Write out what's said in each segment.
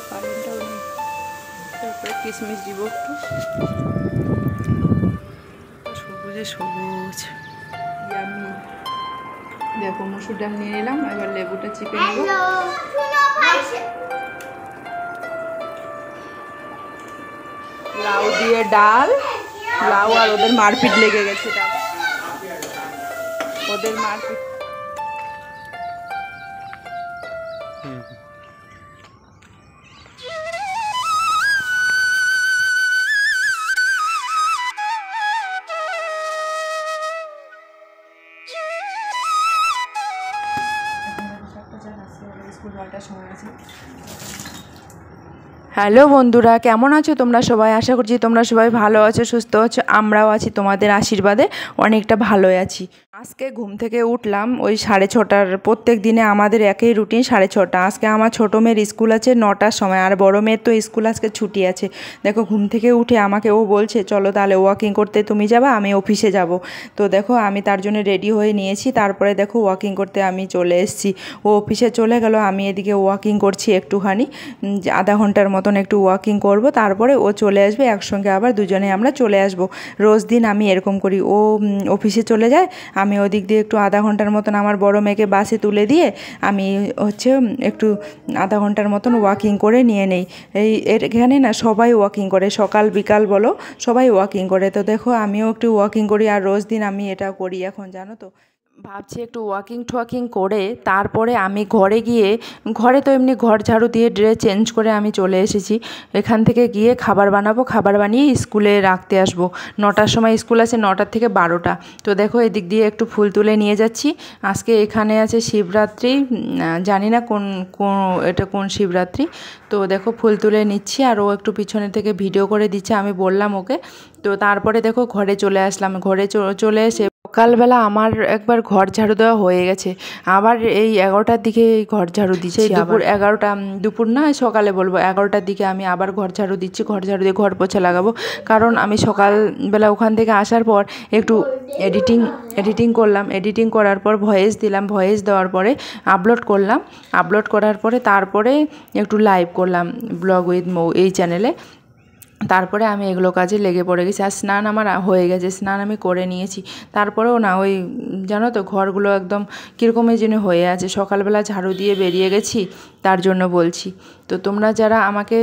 কারেন্টটাও নেই। তারপরে কিশমিশ দিব একটু, সবুজে সবুজ ইয়ামি। দেখো মসুর ডাল নিয়ে নিলাম, এবার লেবুটা চিপে নেব। লাউ দিয়ে ডাল, লাউ আর ওদের মারপিট লেগে গেছে, ওদের মারপিট। হ্যালো বন্ধুরা, কেমন আছো তোমরা সবাই? আশা করছি তোমরা সবাই ভালো আছো, সুস্থ আছো। আমরাও আছি তোমাদের আশীর্বাদে, অনেকটা ভালোই আছি। আজকে ঘুম থেকে উঠলাম ওই 6:30টার। প্রত্যেক দিনে আমাদের একই রুটিন, 6:30। আজকে আমার ছোটো মেয়ের স্কুল আছে 9টার সময়, আর বড়ো মেয়ের তো স্কুল আজকে ছুটি আছে। দেখো ঘুম থেকে উঠে আমাকে ও বলছে চলো তাহলে ওয়াকিং করতে তুমি যাবা, আমি অফিসে যাব। তো দেখো আমি তার জন্য রেডি হয়ে নিয়েছি। তারপরে দেখো ওয়াকিং করতে আমি চলে এসেছি। ও অফিসে চলে গেল, আমি এদিকে ওয়াকিং করছি একটুখানি, আধা ঘন্টার মতন একটু ওয়াকিং করব। তারপরে ও চলে আসবে, একসঙ্গে আবার দুজনে আমরা চলে আসব। রোজ দিন আমি এরকম করি। ও অফিসে চলে যায়, আমি ওদিক দিয়ে একটু আধা ঘন্টার মতন আমার বড় মেয়েকে বাসে তুলে দিয়ে আমি হচ্ছে একটু আধা ঘন্টার মতন ওয়াকিং করে নিয়ে নেই। এখানে না সবাই ওয়াকিং করে, সকাল বিকাল বলো সবাই ওয়াকিং করে। তো দেখো আমিও একটু ওয়াকিং করি, আর রোজ দিন আমি এটা করি এখন, জানো তো। ভাবছি একটু ওয়াকিং টোয়াকিং করে তারপরে আমি ঘরে গিয়ে, ঘরে তো এমনি ঘর ঝাড়ু দিয়ে ড্রেস চেঞ্জ করে আমি চলে এসেছি। এখান থেকে গিয়ে খাবার বানাবো, খাবার বানিয়ে স্কুলে রাখতে আসবো। 9টার সময় স্কুল আছে, 9টার থেকে 12টা। তো দেখো এদিক দিয়ে একটু ফুল তুলে নিয়ে যাচ্ছি। আজকে এখানে আছে শিবরাত্রি, জানি না এটা কোন শিবরাত্রি। তো দেখো ফুল তুলে নিচ্ছি, আর ও একটু পিছনে থেকে ভিডিও করে দিচ্ছে, আমি বললাম ওকে। তো তারপরে দেখো ঘরে চলে আসলাম। ঘরে চলে এসে সকালবেলা আমার একবার ঘর ঝাড়ু দেওয়া হয়ে গেছে। আবার এই 11টার দিকে ঘর ঝাড়ু দিচ্ছি। দুপুর 11টা, দুপুর না সকালে বলবো, 11টার দিকে আমি আবার ঘর ঝাড়ু দিচ্ছি। ঘর ঝাড়ু দিয়ে ঘর পোছা লাগাবো, কারণ আমি সকালবেলা ওখান থেকে আসার পর একটু এডিটিং করলাম। এডিটিং করার পর ভয়েস দিলাম, ভয়েস দেওয়ার পরে আপলোড করলাম। আপলোড করার পরে তারপরে একটু লাইভ করলাম ব্লগ উইথ মৌ এই চ্যানেলে। তারপরে আমি এগুলো কাজে লেগে পড়ে গেছি। আর স্নান আমার হয়ে গেছে, স্নান আমি করে নিয়েছি। তারপরেও না ওই জানো তো ঘরগুলো একদম কীরকমের জন্য হয়ে আছে। সকালবেলা ঝাড়ু দিয়ে বেরিয়ে গেছি, তার জন্য বলছি। তো তোমরা যারা আমাকে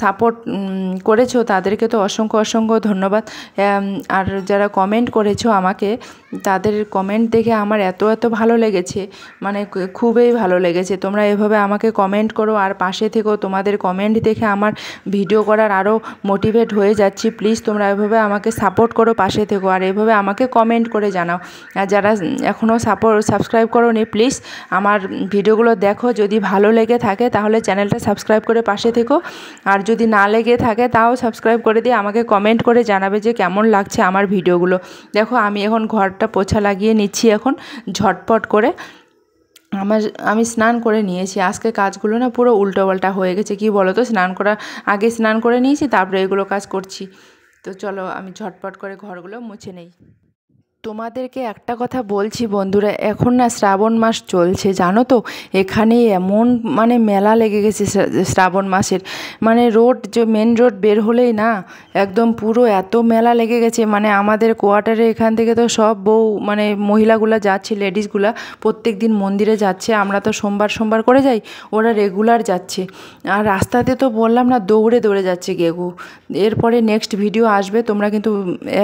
সাপোর্ট করেছো তাদেরকে তো অসংখ্য অসংখ্য ধন্যবাদ। আর যারা কমেন্ট করেছো আমাকে, তাদের কমেন্ট দেখে আমার এত ভালো লেগেছে, মানে খুবই ভালো লেগেছে। তোমরা এভাবে আমাকে কমেন্ট করো আর পাশে থেকেও। তোমাদের কমেন্ট দেখে আমার ভিডিও করার আরও মোটিভেট হয়ে যাচ্ছি। প্লিজ তোমরা এভাবে আমাকে সাপোর্ট করো, পাশে থেকো, আর এভাবে আমাকে কমেন্ট করে জানাও। আর যারা এখনও সাবস্ক্রাইব করোনি, প্লিজ আমার ভিডিওগুলো দেখো। যদি ভালো লেগে থাকে তাহলে চ্যানেলটা সাবস্ক্রাইব করে পাশে থেকো, আর যদি না লেগে থাকে তাও সাবস্ক্রাইব করে দিয়ে আমাকে কমেন্ট করে জানাবে যে কেমন লাগছে আমার ভিডিওগুলো। দেখো আমি এখন ঘরটা পোছা লাগিয়ে নিচ্ছি এখন ঝটপট করে। আমি স্নান করে নিয়েছি। আজকে কাজগুলো না পুরো উল্টোপাল্টা হয়ে গেছে। কি বলো তো, আগে স্নান করে নিয়েছি, তারপরে এগুলো কাজ করছি। তো চলো আমি ঝটপট করে ঘরগুলো মুছে নেই। তোমাদেরকে একটা কথা বলছি বন্ধুরা, এখন না শ্রাবণ মাস চলছে, জানো তো। এখানে এমন মানে মেলা লেগে গেছে শ্রাবণ মাসের। মানে মেন রোড বের হলেই না একদম পুরো এত মেলা লেগে গেছে। মানে আমাদের কোয়ার্টারে এখান থেকে তো সব মানে মহিলাগুলা যাচ্ছে, লেডিসগুলা প্রত্যেক দিন মন্দিরে যাচ্ছে। আমরা তো সোমবার করে যাই, ওরা রেগুলার যাচ্ছে। আর রাস্তাতে তো বললাম না, দৌড়ে দৌড়ে যাচ্ছে গেগু। এরপরে নেক্সট ভিডিও আসবে, তোমরা কিন্তু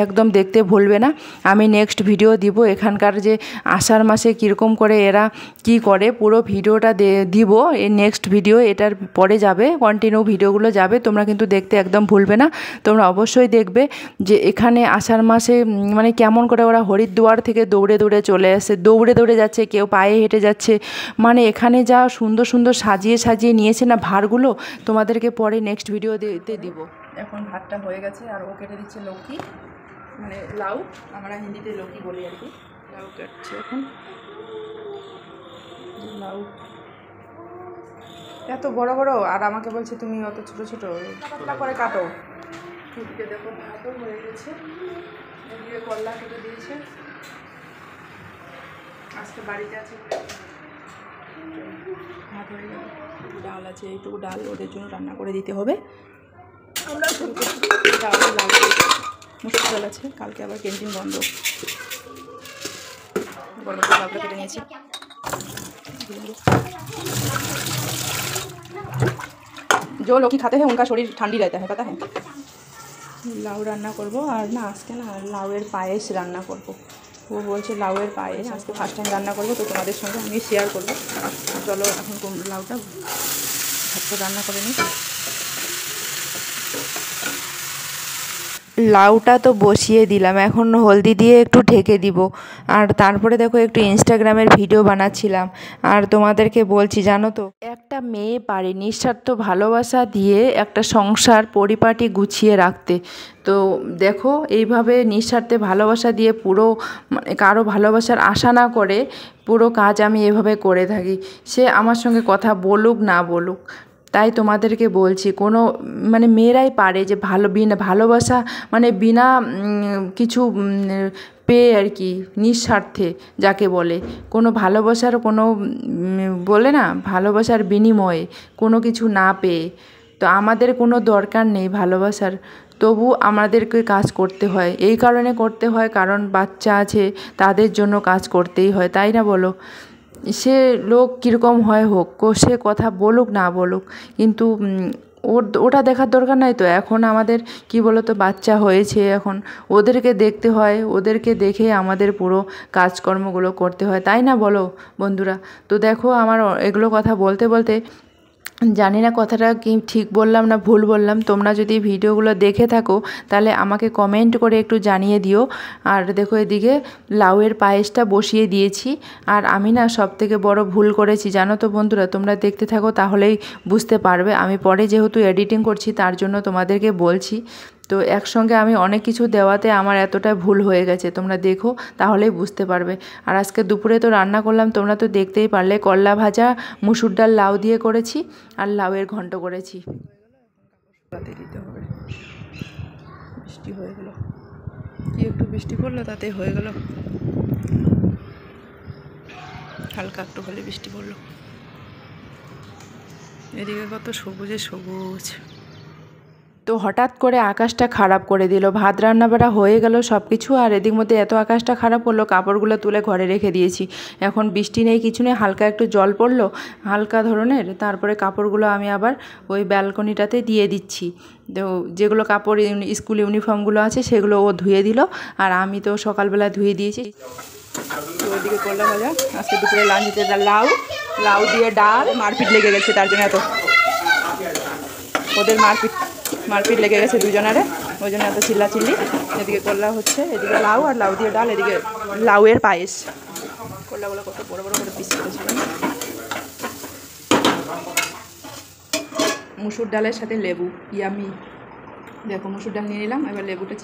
একদম দেখতে ভুলবে না। আমি নেক্সট ভিডিও দিব এখানকার যে আষাঢ় মাসে কীরকম করে এরা কি করে, পুরো ভিডিওটা দিব। এই নেক্সট ভিডিও এটার পরে যাবে, কন্টিনিউ ভিডিওগুলো যাবে। তোমরা কিন্তু দেখতে একদম ভুলবে না। তোমরা অবশ্যই দেখবে যে এখানে আষাঢ় মাসে মানে কেমন করে ওরা হরিদ্বার থেকে দৌড়ে দৌড়ে চলে আসে, দৌড়ে দৌড়ে যাচ্ছে, কেউ পায়ে হেঁটে যাচ্ছে। মানে এখানে যা সুন্দর সুন্দর সাজিয়ে নিয়েছে না ভারগুলো, তোমাদেরকে পরে নেক্সট ভিডিওতে দিব। এখন ভাতটা হয়ে গেছে, আর ও কেটে দিচ্ছে লৌকি, মানে লাউ, আমরা হিন্দিতে লৌকি বলি আর কি। লাউ কাটছে এখন। লাউ এত বড় বড়, আর আমাকে বলছে তুমি অত ছোট ছোট পাতলা করে কাটো। এদিকে দেখো ভাতও হয়ে গেছে, এদিকে করলা কেটে দিয়েছে। আজকে বাড়িতে আছে, ভাত হয়ে গেল। ডাল আছে, এইটুকু ডাল ওদের জন্য রান্না করে দিতে হবে। আমরা ডাল মুসুর ডাল আছে, কালকে আবার ক্যান্টিন বন্ধ। গরম করে লাউটা কেটে নিয়েছি। जो लोग खाते हैं उनका शरीर ठंडी रहता है, पता है। লাউ রান্না করব, আর না আজকে না লাউয়ের পায়েস রান্না করব। ও বলছে লাউয়ের পায়েস আজকে ফার্স্ট টাইম রান্না করব, তো তোমাদের সঙ্গে আমি শেয়ার করব। চলো এখন লাউটা ঝটপট রান্না করে নিই। লাউটা তো বসিয়ে দিলাম, এখন হলদি দিয়ে একটু ঢেকে দিব। আর তারপরে দেখো একটু ইনস্টাগ্রামের ভিডিও বানাচ্ছিলাম। আর তোমাদেরকে বলছি, জানো তো, একটা মেয়ে পারে নিঃস্বার্থ ভালোবাসা দিয়ে একটা সংসার পরিপাটি গুছিয়ে রাখতে। তো দেখো এইভাবে নিঃস্বার্থে ভালোবাসা দিয়ে পুরো মানে কারো ভালোবাসার আশা না করে পুরো কাজ আমি এভাবে করে থাকি। সে আমার সঙ্গে কথা বলুক না বলুক, তাই তোমাদেরকে বলছি, কোনো মানে মেয়েরাই পারে যে ভালোবাসা মানে বিনা কিছু পেয়ে আর কি, নিঃস্বার্থে যাকে বলে, কোনো ভালোবাসার কোনো বলে না ভালোবাসার বিনিময়ে কোনো কিছু না পেয়ে। তো আমাদের কোনো দরকার নেই ভালোবাসার, তবু আমাদেরকে কাজ করতে হয়। এই কারণে করতে হয় কারণ বাচ্চা আছে, তাদের জন্য কাজ করতেই হয়, তাই না বলো। সে লোক কীরকম হয় হোক, সে কথা বলুক না বলুক, কিন্তু ওটা দেখার দরকার নাই। তো এখন আমাদের কি বলো তো, বাচ্চা হয়েছে, এখন ওদেরকে দেখতে হয়, ওদেরকে দেখে আমাদের পুরো কাজকর্মগুলো করতে হয়, তাই না বলো বন্ধুরা। তো দেখো আমার এগুলো কথা বলতে বলতে জানি না কথাটা কি ঠিক বললাম না ভুল বললাম। তোমরা যদি ভিডিওগুলো দেখে থাকো তাহলে আমাকে কমেন্ট করে একটু জানিয়ে দিও। আর দেখো এদিকে লাউয়ের পায়েসটা বসিয়ে দিয়েছি। আর আমি না সবথেকে বড় ভুল করেছি জানো তো বন্ধুরা, তোমরা দেখতে থাকো তাহলেই বুঝতে পারবে। আমি পরে যেহেতু এডিটিং করছি তার জন্য তোমাদেরকে বলছি। তো একসঙ্গে আমি অনেক কিছু দেওয়াতে আমার এতটা ভুল হয়ে গেছে, তোমরা দেখো তাহলেই বুঝতে পারবে। আর আজকে দুপুরে তো রান্না করলাম, তোমরা তো দেখতেই পারলে, করলা ভাজা, মুসুর ডাল লাউ দিয়ে করেছি, আর লাউয়ের ঘন্ট করেছি। দিতে হবে, বৃষ্টি হয়ে গেল, কি একটু বৃষ্টি পড়লো তাতে হয়ে গেল, হালকা একটু হলে বৃষ্টি পড়লো। এদিকে কত সবুজে সবুজ। তো হঠাৎ করে আকাশটা খারাপ করে দিল, ভাত রান্না বাড়া হয়ে গেল সব কিছু, আর এদিক মধ্যে এত আকাশটা খারাপ হলো, কাপড়গুলো তুলে ঘরে রেখে দিয়েছি। এখন বৃষ্টি নেই কিছু নেই, হালকা একটু জল পড়লো হালকা ধরনের, তারপরে কাপড়গুলো আমি আবার ওই ব্যালকনিটাতে দিয়ে দিচ্ছি। তো যেগুলো কাপড় স্কুল ইউনিফর্মগুলো আছে সেগুলো ও ধুয়ে দিল, আর আমি তো সকালবেলা ধুয়ে দিয়েছি। তো ওইদিকে করলা ভাজা, আজকে দুপুরে লাঞ্চে লাউ দিয়ে ডাল, মারপিট লেগে গেছে, তার জন্য এত ওদের মারপিট লেগে গেছে দুজনারে, ওই জন্য এত চিল্লাচিল্লি। এদিকে করলা হচ্ছে, এদিকে লাউ, আর লাউ দিয়ে ডাল, এদিকে লাউয়ের পায়েস। করলাগুলো কত বড় বড় করে পিস করেছিল। মুসুর ডালের সাথে লেবু, ইয়ামি। দেখো মুসুর ডাল নিয়ে নিলাম, এবার লেবুটা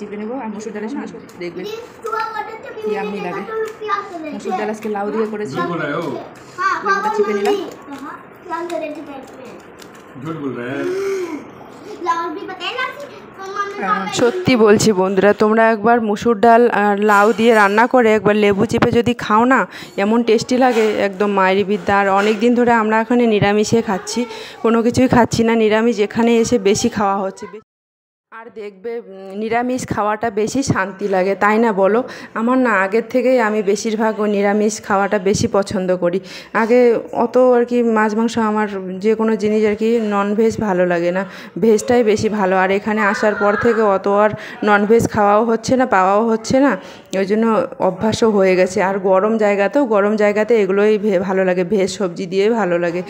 চিপে নেব, আর মুসুর ডালের সঙ্গে দেখবে ইয়ামি লাগে। মুসুর ডাল আজকে লাউ দিয়ে করেছি, লেবুটা চিপে নিলাম। সত্যি বলছি বন্ধুরা, তোমরা একবার মুসুর ডাল আর লাউ দিয়ে রান্না করে একবার লেবু চিপে যদি খাও না, এমন টেস্টি লাগে, একদম মায়ের বিদ্যা। আর অনেক দিন ধরে আমরা এখানে নিরামিষে খাচ্ছি, কোনো কিছুই খাচ্ছি না নিরামিষ, এখানে এসে বেশি খাওয়া হচ্ছে। আর দেখবে নিরামিষ খাওয়াটা বেশি শান্তি লাগে, তাই না বলো। আমার না আগের থেকেই আমি বেশিরভাগ নিরামিষ খাওয়াটা বেশি পছন্দ করি। আগে অত আর কি মাছ মাংস, আমার যে কোনো জিনিস আর কি ননভেজ ভালো লাগে না, ভেজটাই বেশি ভালো। আর এখানে আসার পর থেকে অত আর ননভেজ খাওয়াও হচ্ছে না, পাওয়াও হচ্ছে না, ওই জন্য অভ্যাসও হয়ে গেছে। আর গরম জায়গাতে এগুলোই ভালো লাগে, ভেজ সবজি দিয়ে ভালো লাগে।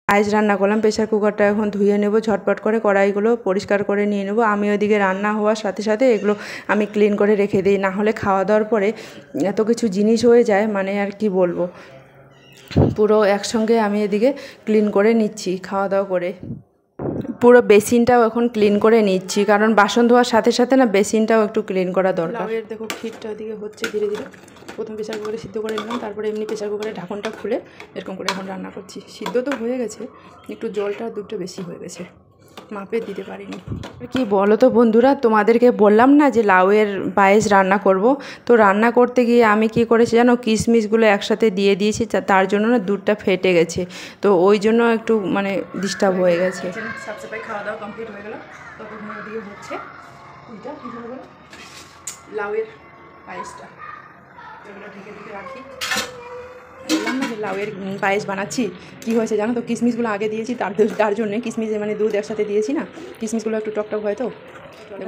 পায়েস রান্না করলাম, প্রেশার কুকারটা এখন ধুয়ে নেব ঝটপট করে, কড়াইগুলো পরিষ্কার করে নিয়ে নেব। আমি ওইদিকে রান্না হওয়ার সাথে সাথে এগুলো আমি ক্লিন করে রেখে দিই, না হলে খাওয়া দাওয়ার পরে এত কিছু জিনিস হয়ে যায়, মানে আর কি বলবো, পুরো একসঙ্গে আমি এদিকে ক্লিন করে নিচ্ছি খাওয়া দাওয়া করে। পুরো বেসিনটাও এখন ক্লিন করে নিচ্ছি, কারণ বাসন ধোয়ার সাথে সাথে না বেসিনটাও একটু ক্লিন করা দরকার। লাউয়ের দেখো ক্ষীরটা ওদিকে হচ্ছে ধীরে ধীরে। প্রথম প্রেশার কুকারে সিদ্ধ করে নিলাম, তারপরে এমনি প্রেশার কুকারে ঢাকনটা খুলে এরকম করে এখন রান্না করছি। সিদ্ধ তো হয়ে গেছে, একটু জলটা দুধটা বেশি হয়ে গেছে। মাপে দিতে পারিনি। কি বলো তো বন্ধুরা, তোমাদেরকে বললাম না যে লাউয়ের পায়েস রান্না করব, তো রান্না করতে গিয়ে আমি কি করেছি জানো, কিশমিশগুলো একসাথে দিয়ে দিয়েছি, তার জন্য না দুধটা ফেটে গেছে, তো ওই জন্য একটু মানে ডিস্টার্ব হয়ে গেছে। সাফসাফাই খাওয়া দাওয়া কমপ্লিট হয়ে গেল, ততক্ষণ ওদিকে হচ্ছে ওইটা কী হবে লাউয়ের পায়েসটা, এগুলো ঢেকে ঢেকে রাখি। বললাম না যে লাউয়ের পায়েস বানাচ্ছি, কী হয়েছে জানো তো, কিশমিশগুলো আগে দিয়েছি, তার জন্যে কিশমিশ মানে দুধ একসাথে দিয়েছি না, কিশমিশগুলো একটু টকটক হয়, তো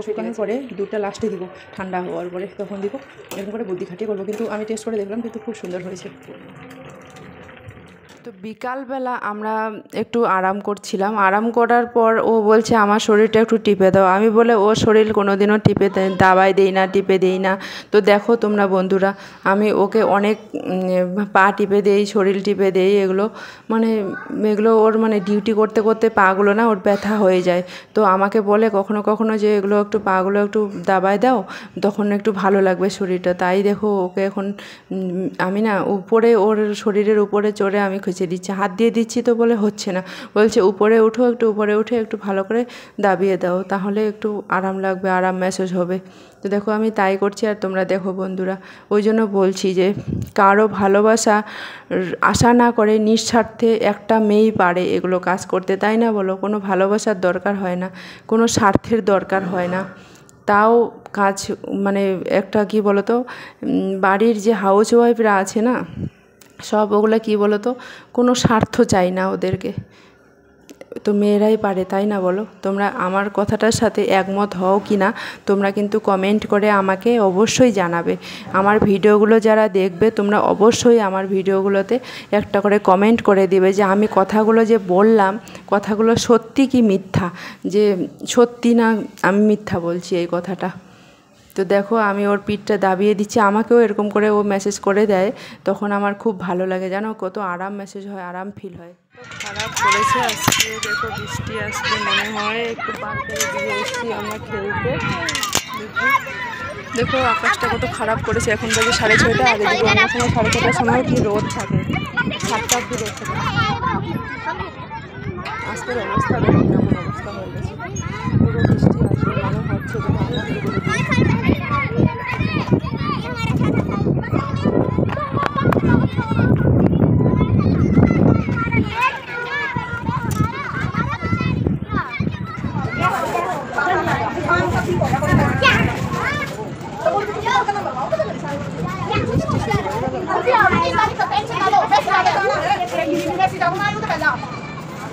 শুকানোর পরে দুধটা লাস্টে দিব, ঠান্ডা হওয়ার পরে তখন দিব, এরকম করে বুদ্ধি খাটিয়ে করবো। কিন্তু আমি টেস্ট করে দেখলাম কিন্তু খুব সুন্দর হয়েছে। তো বিকালবেলা আমরা একটু আরাম করছিলাম, আরাম করার পর ও বলছে আমার শরীরটা একটু টিপে দাও। আমি বলে ও শরীর কোনো দিনও টিপে দাবাই দেই না, টিপে দেই না। তো দেখো তোমরা বন্ধুরা, আমি ওকে অনেক পা টিপে দেই, শরীর টিপে দেই, এগুলো ওর মানে ডিউটি করতে করতে পাগুলো না ওর ব্যথা হয়ে যায়। তো আমাকে বলে কখনো কখনো যে এগুলো একটু পাগুলো একটু দাবায় দাও, তখন একটু ভালো লাগবে শরীরটা। তাই দেখো ওকে এখন আমি না উপরে, ওর শরীরের উপরে চড়ে আমি খুঁজে দিচ্ছি, হাত দিয়ে দিচ্ছি, তো বলে হচ্ছে না, বলছে উপরে উঠো, একটু উপরে উঠে একটু ভালো করে দাবিয়ে দাও, তাহলে একটু আরাম লাগবে, আরাম ম্যাসেজ হবে। তো দেখো আমি তাই করছি। আর তোমরা দেখো বন্ধুরা, ওই জন্য বলছি যে কারো ভালোবাসা আশা না করে নিঃস্বার্থে একটা মেয়েই পারে এগুলো কাজ করতে, তাই না বলো? কোনো ভালোবাসার দরকার হয় না, কোনো স্বার্থের দরকার হয় না, তাও কাজ মানে একটা কি বলো তো, বাড়ির যে হাউস ওয়াইফরা আছে না সব, ওগুলো কি বলো তো, কোনো স্বার্থ চাই না ওদেরকে, তো মেয়েরাই পারে, তাই না বলো? তোমরা আমার কথাটার সাথে একমত হও কি না তোমরা কিন্তু কমেন্ট করে আমাকে অবশ্যই জানাবে। আমার ভিডিওগুলো যারা দেখবে তোমরা অবশ্যই আমার ভিডিওগুলোতে একটা করে কমেন্ট করে দিবে যে আমি কথাগুলো যে বললাম, কথাগুলো সত্যি কি মিথ্যা, যে সত্যি না আমি মিথ্যা বলছি এই কথাটা। তো দেখো আমি ওর পিঠটা দাবিয়ে দিচ্ছি, আমাকেও এরকম করে ও মেসেজ করে দেয়, তখন আমার খুব ভালো লাগে, জানো কত আরাম মেসেজ হয়, আরাম ফিল হয়। খারাপ করেছে আজকে, দেখো বৃষ্টি আসবে মনে হয়, একটু পার্কের দিকে এসেছি আমরা খেলতে। দেখো আকাশটা কত খারাপ করেছে, এখন বাজে 6:30, আগে দিকে অন্য সময় 6:30টার সময় কি রোদ থাকে, 7টা অব্দি রোদ থাকে। আজকের অবস্থা দেখো কেমন অবস্থা হয়ে গেছে, পুরো বৃষ্টি আসবে মনে হচ্ছে।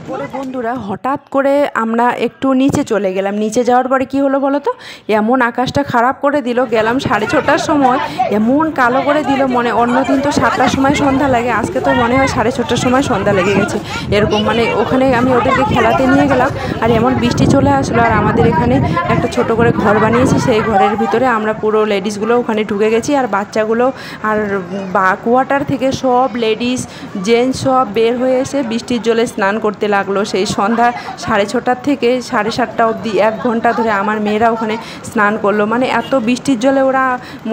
পরে বন্ধুরা হঠাৎ করে আমরা একটু নিচে চলে গেলাম, নিচে যাওয়ার পরে কি হলো বলো তো, এমন আকাশটা খারাপ করে দিল, গেলাম 6:30টার সময়, এমন কালো করে দিল, মনে অন্য দিন তো 7টার সময় সন্ধ্যা লাগে, আজকে তো মনে হয় 6:30টার সময় সন্ধ্যা লেগে গেছে এরকম। মানে ওখানে আমি ওদেরকে খেলাতে নিয়ে গেলাম আর এমন বৃষ্টি চলে আসলো, আর আমাদের এখানে একটা ছোট করে ঘর বানিয়েছি, সেই ঘরের ভিতরে আমরা পুরো লেডিসগুলো ওখানে ঢুকে গেছি, আর বাচ্চাগুলো আর কোয়ার্টার থেকে সব লেডিস জেন্টস সব বের হয়ে এসে বৃষ্টির জলে স্নান করতে লাগলো। সেই সন্ধ্যা 6:30 থেকে 7:30 অবধি 1 ঘন্টা ধরে আমার মেয়েরা ওখানে স্নান করলো, মানে এত বৃষ্টির জলে ওরা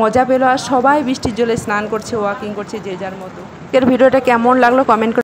মজা পেলো, আর সবাই বৃষ্টির জলে স্নান করছে, ওয়াকিং করছে যে যার মতো। এর ভিডিওটা কেমন লাগলো কমেন্ট